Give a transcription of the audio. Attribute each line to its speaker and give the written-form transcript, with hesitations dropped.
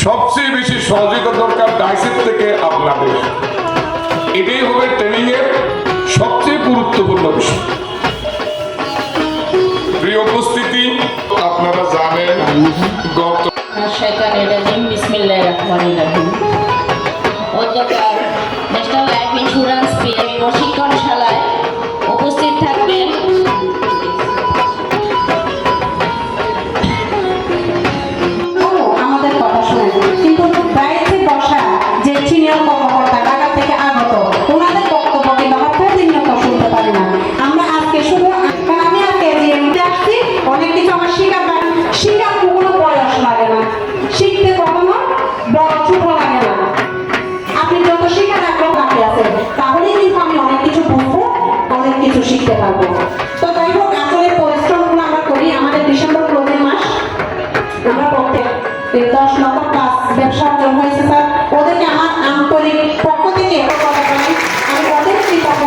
Speaker 1: সবচেয়ে বেশি সহযোগিতা দরকার ডাইসের থেকে আপনাদের। এটাই হবে ট্রেনিং এর সবচেয়ে গুরুত্বপূর্ণ বিষয়। প্রিয় উপস্থিতি, আপনারা জানেন গত
Speaker 2: বিসমিল্লাহির রহমানির রহিম অধ্যকার ন্যাশনাল লাইফ ইন্স্যুরেন্স পিএমই প্রশিক্ষণশালায় উপস্থিত থাকবেন
Speaker 3: আমাদের কথা শুনেন, কিন্তু দায়িত্বে বসা যে সিনিয়র কর্মকর্তা ঢাকা থেকে আগত ওনাদের বক্তব্য কিন্তু আমরা প্রতিনিয়ত শুনতে পারি না। আমরা আজকে শুধু আমি আজকে যে আসছি অনেক কিছু আমার শিখার কোনো বয়স লাগে না, শিখতে কখনো বড় ছোট লাগে না। আপনি যত শিখার আগ্রহ আছে তাহলেই কিন্তু আমি অনেক কিছু বুঝবো, অনেক কিছু শিখতে পারবো। তো যাই হোক, আসলে পরিশ্রমগুলো আমরা করি। আমাদের ডিসেম্বর ক্লোজিং মাস, আমরা প্রত্যেক 10 লক্ষ প্লাস ব্যবসা অর্জন হয়েছে স্যার। ওদেরকে আমার আন্তরিক পক্ষ থেকে আমি ওদের পক্ষ